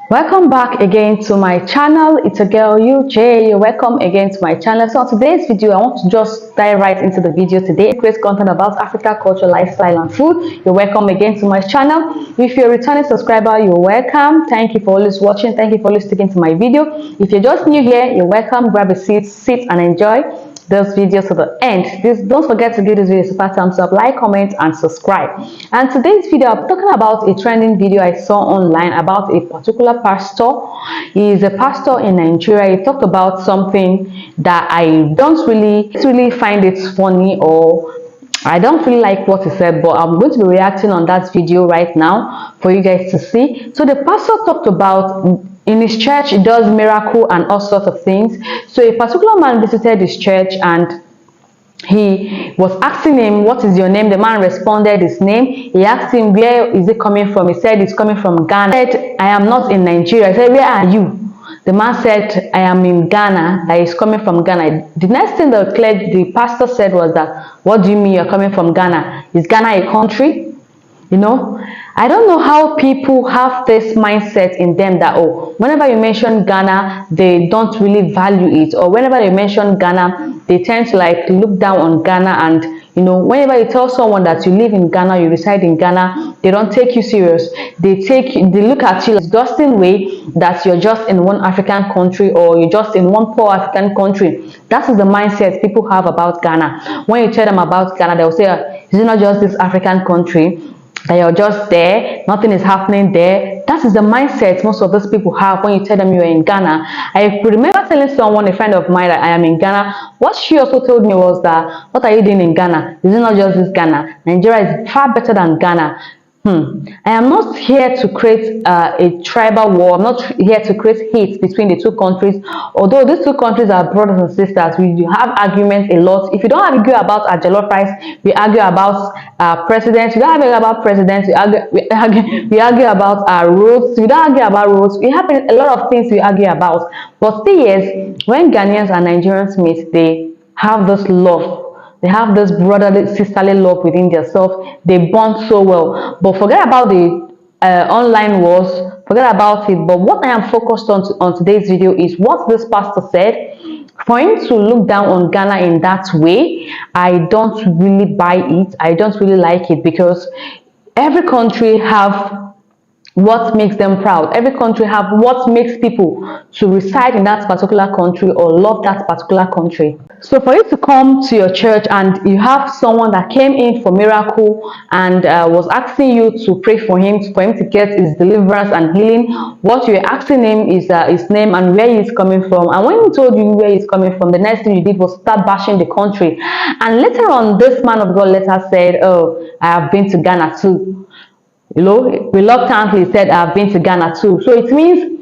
Welcome back again to my channel. It's a girl UJ. You're welcome again to my channel. So on today's video, I want to just dive right into the video today. Create content about Africa culture, lifestyle and food. You're welcome again to my channel. If you're a returning subscriber, you're welcome. Thank you for always watching. Thank you for always sticking to my video. If you're just new here, you're welcome. Grab a seat, sit and enjoy those videos to the end. Don't forget to give this video a super thumbs up, like, comment and subscribe. And today's video, I'm talking about a trending video I saw online about a particular pastor. He is a pastor in Nigeria. He talked about something that I don't really find it funny, or I don't really like what he said, but I'm going to be reacting on that video right now for you guys to see. So the pastor talked about in his church he does miracle and all sorts of things. So a particular man visited his church and he was asking him, what is your name? The man responded his name. He asked him, where is it coming from? He said he's coming from Ghana. He said, I am not in Nigeria. He said, where are you? The man said, I am in Ghana. That is coming from Ghana. The next thing the pastor said was that, what do you mean you're coming from Ghana? Is Ghana a country? You know, I don't know how people have this mindset in them that, oh, whenever you mention Ghana, they don't really value it, or whenever you mention Ghana, they tend to like look down on Ghana. And you know, whenever you tell someone that you live in Ghana, you reside in Ghana, they don't take you serious. They look at you like disgusting way that you're just in one African country, or you're just in one poor African country. That is the mindset people have about Ghana. When you tell them about Ghana, they'll say, is it not just this African country? That you're just there, nothing is happening there. That is the mindset most of those people have when you tell them you're in Ghana. I remember telling someone, a friend of mine, that I am in Ghana. What she also told me was that, what are you doing in Ghana? Is it not just this Ghana? Nigeria is far better than Ghana. I am not here to create a tribal war. I'm not here to create hate between the two countries. Although these two countries are brothers and sisters, we have arguments a lot. If you don't argue about our jollof rice, we argue about presidents. We don't argue about presidents. We argue about our roads. We don't argue about roads. We have a lot of things we argue about. But still, yes, when Ghanaians and Nigerians meet, they have this love. They have this brotherly, sisterly love within themselves. They bond so well. But forget about the online wars. Forget about it. But what I am focused on today's video is what this pastor said. For him to look down on Ghana in that way, I don't really buy it. I don't really like it, because every country have what makes them proud. Every country have what makes people to reside in that particular country or love that particular country. So for you to come to your church and you have someone that came in for miracle and was asking you to pray for him to get his deliverance and healing, what you're asking him is his name and where he's coming from. And when he told you where he's coming from, the next thing you did was start bashing the country. And later on, this man of God later said, oh, I have been to Ghana too. You know, reluctantly said, I've been to Ghana too. So it means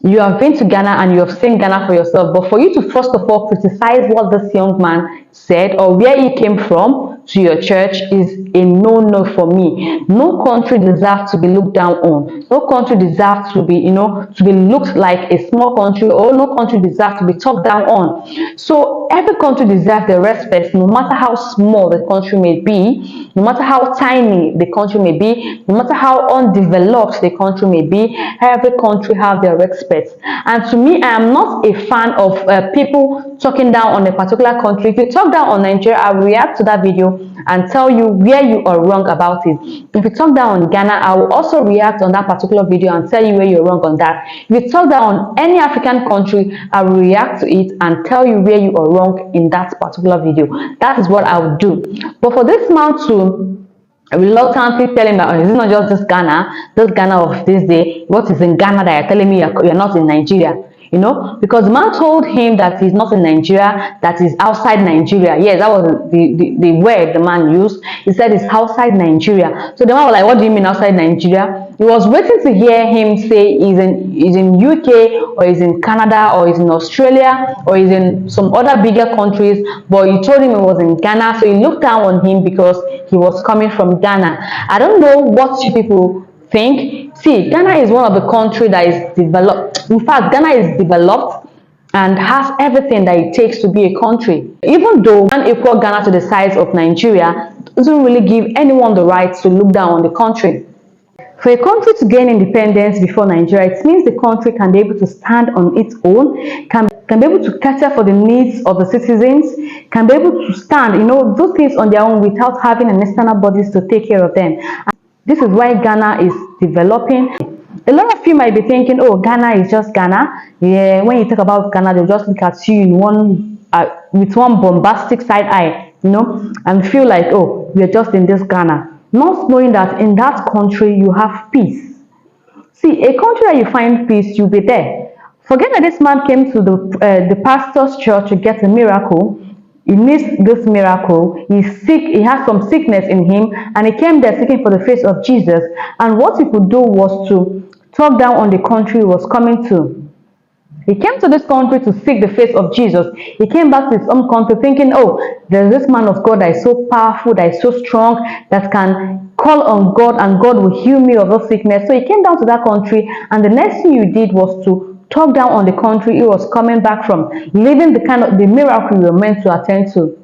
you have been to Ghana and you have seen Ghana for yourself. But for you to first of all criticize what this young man said or where he came from to your church is a no-no for me. No country deserves to be looked down on. No country deserves to be, you know, to be looked like a small country, or no country deserves to be talked down on. So every country deserves the respect, no matter how small the country may be, no matter how tiny the country may be, no matter how undeveloped the country may be. Every country have their respect. And to me, I am not a fan of people talking down on a particular country. If you talk down on Nigeria, I will react to that video and tell you where you are wrong about it. If you talk down on Ghana, I will also react on that particular video and tell you where you're wrong on that. If you talk down on any African country, I will react to it and tell you where you are wrong in that particular video. That is what I would do. But for this man to reluctantly telling that, oh, it's not just this Ghana of this day. What is in Ghana that you're telling me you're not in Nigeria? You know, because the man told him that he's not in Nigeria, that is outside Nigeria. Yes, that was the word the man used. He said it's outside Nigeria. So the man was like, what do you mean outside Nigeria? He was waiting to hear him say he's in UK, or he's in Canada, or he's in Australia, or he's in some other bigger countries. But he told him he was in Ghana, so he looked down on him because he was coming from Ghana. I don't know what you people think. See, Ghana is one of the countries that is developed. In fact, Ghana is developed and has everything that it takes to be a country. Even though unequal Ghana to the size of Nigeria doesn't really give anyone the right to look down on the country. For a country to gain independence before Nigeria, it means the country can be able to stand on its own, can be able to cater for the needs of the citizens, can be able to stand, do things on their own without having an external bodies to take care of them. And this is why Ghana is developing. A lot of you might be thinking, oh, Ghana is just Ghana. Yeah, when you talk about Ghana, they'll just look at you in with one bombastic side eye, and feel like, oh, we're just in this Ghana. Not knowing that in that country you have peace. See, a country that you find peace, you'll be there. Forget that this man came to the pastor's church to get a miracle. He needs this miracle. He's sick. He has some sickness in him, and he came there seeking for the face of Jesus. And what he could do was to talk down on the country he was coming to. He came to this country to seek the face of Jesus. He came back to his own country thinking, oh, there's this man of God that is so powerful, that is so strong, that can call on God and God will heal me of this sickness. So he came down to that country, and the next thing you did was to talk down on the country he was coming back from, leaving the miracle you were meant to attend to.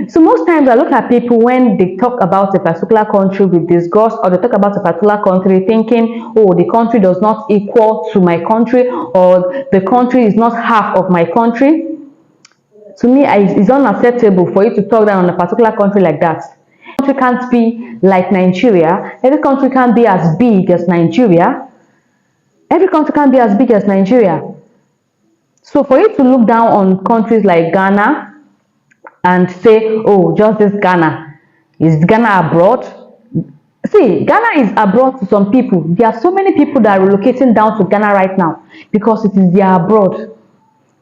So most times I look at people when they talk about a particular country with disgust, or they talk about a particular country thinking, oh, the country does not equal to my country, or the country is not half of my country. To me, it's unacceptable for you to talk down on a particular country like that. Every country can't be like Nigeria. Every country can't be as big as Nigeria. Every country can't be as big as Nigeria. So for you to look down on countries like Ghana and say, oh, just this Ghana, is Ghana abroad? See, Ghana is abroad to some people. There are so many people that are relocating down to Ghana right now because it is their abroad.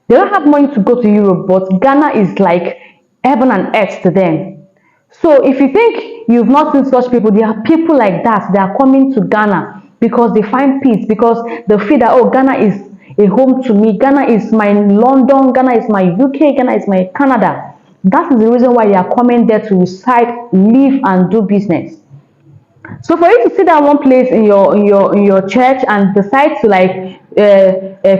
They don't have money to go to Europe, but Ghana is like heaven and earth to them. So if you think you've not seen such people, there are people like that. They are coming to Ghana because they find peace, because they feel that, oh, Ghana is a home to me. Ghana is my London. Ghana is my UK. Ghana is my Canada. That is the reason why you are coming there to reside, live, and do business. So for you to sit down one place in your church and decide to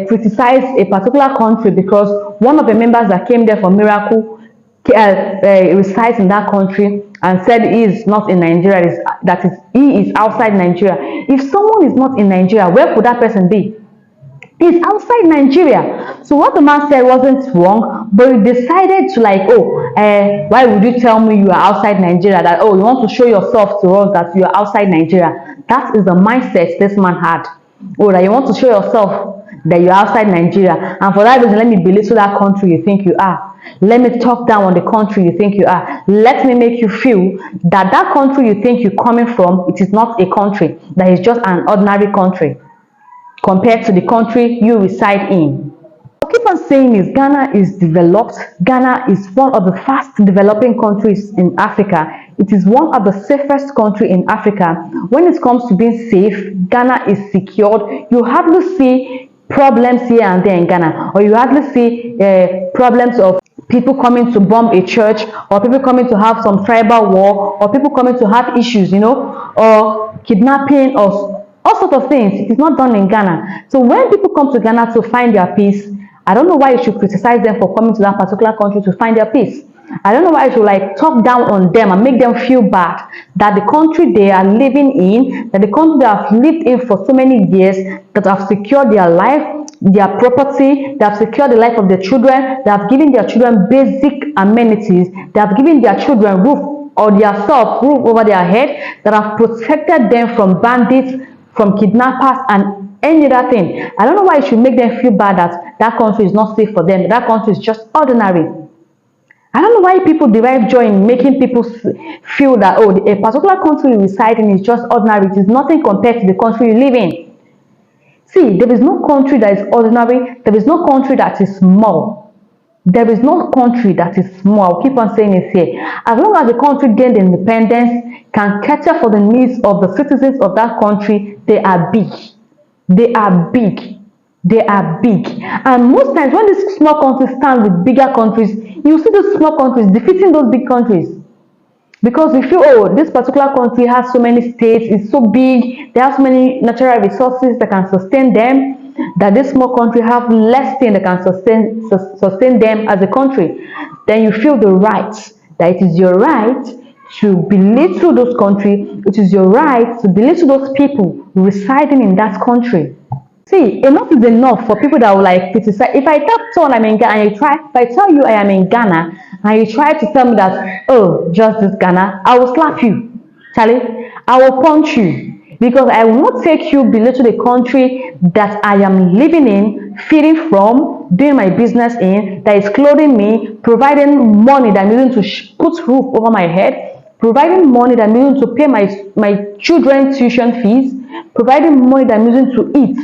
criticize a particular country because one of the members that came there for miracle resides in that country and said he is not in Nigeria, he is outside Nigeria. If someone is not in Nigeria, where could that person be? He's outside Nigeria. So what the man said wasn't wrong, but he decided to why would you tell me you are outside Nigeria? That, oh, you want to show yourself to us that you are outside Nigeria. That is the mindset this man had. Oh, that you want to show yourself that you're outside Nigeria. And for that reason, let me belittle that country you think you are. Let me talk down on the country you think you are. Let me make you feel that that country you think you're coming from, it is not a country. That is just an ordinary country compared to the country you reside in. I keep on saying is Ghana is developed. Ghana is one of the fast developing countries in Africa. It is one of the safest countries in Africa. When it comes to being safe, Ghana is secured. You hardly see problems here and there in Ghana, or you hardly see problems of people coming to bomb a church, or people coming to have some tribal war, or people coming to have issues, or kidnapping, or all sorts of things. It is not done in Ghana. So when people come to Ghana to find their peace, I don't know why you should criticize them for coming to that particular country to find their peace. I don't know why you should talk down on them and make them feel bad that the country they are living in, that the country they have lived in for so many years, that have secured their life, their property, they have secured the life of their children, they have given their children basic amenities, they have given their children roof or their self roof over their head, that have protected them from bandits, from kidnappers, and any other thing. I don't know why it should make them feel bad that that country is not safe for them. That country is just ordinary. I don't know why people derive joy in making people feel that, oh, a particular country you reside in is just ordinary. It is nothing compared to the country you live in. See, there is no country that is ordinary. There is no country that is small. There is no country that is small. I'll keep on saying it here. As long as the country gained independence, can cater for the needs of the citizens of that country, they are big. They are big. They are big. And most times when these small countries stand with bigger countries, you see those small countries defeating those big countries. Because we feel, oh, this particular country has so many states, it's so big, they have so many natural resources that can sustain them, that this small country have less thing that can sustain them as a country. Then you feel the right, that it is your right to belittle those countries. It is your right to belittle those people residing in that country. See, enough is enough for people that will like criticize. If I tell someone I'm in Ghana and you try, if I tell you I am in Ghana and you try to tell me that, oh, just this Ghana, I will slap you, Charlie. I will punch you because I will not take you belittle the country that I am living in, feeding from, doing my business in, that is clothing me, providing money that I'm using to put roof over my head, providing money that I'm using to pay my children's tuition fees, providing money that I'm using to eat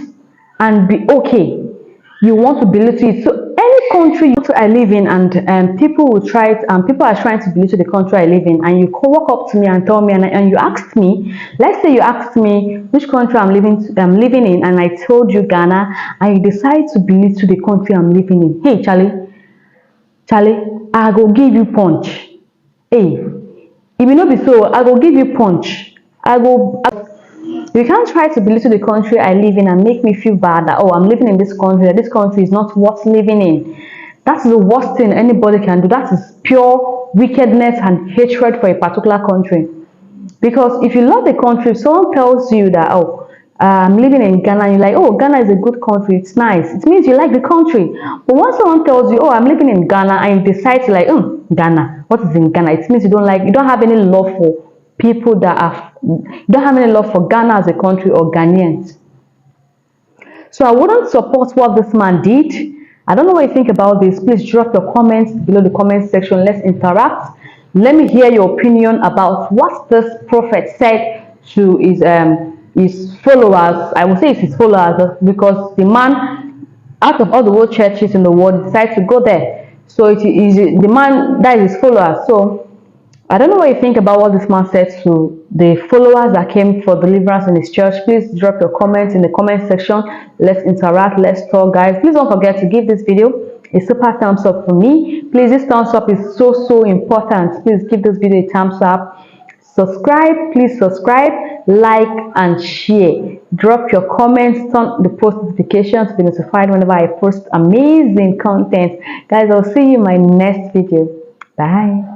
and be okay. You want to belittle it. So any country I live in, and people will try it, and people are trying to belittle the country I live in, and you walk up to me and tell me, and you asked me, let's say you asked me which country I'm living in, and I told you Ghana, and you decide to belittle the country I'm living in. Hey, Charlie, I go give you punch. Hey, if you know be so, I go give you punch. You can't try to belittle the country I live in and make me feel bad that, oh, I'm living in this country, that this country is not worth living in. That's the worst thing anybody can do. That is pure wickedness and hatred for a particular country. Because if you love the country, if someone tells you that, oh, I'm living in Ghana, and you're like, oh, Ghana is a good country, it's nice. It means you like the country. But once someone tells you, oh, I'm living in Ghana, and you decide to like, Ghana, what is in Ghana? It means you don't have any love for people you don't have any love for Ghana as a country or Ghanaians. So I wouldn't support what this man did. I don't know what you think about this. Please drop your comments below the comment section. Let's interact. Let me hear your opinion about what this prophet said to his followers. I would say it's his followers because the man, out of all the world churches in the world, decided to go there. So it is the man that is his followers. So I don't know what you think about what this man said to the followers that came for deliverance in his church. Please drop your comments in the comment section. Let's interact. Let's talk, guys. Please don't forget to give this video a super thumbs up for me. Please, this thumbs up is so important. Please give this video a thumbs up. Subscribe. Please subscribe, like, and share. Drop your comments. Turn the post notifications to be notified whenever I post amazing content. Guys, I'll see you in my next video. Bye.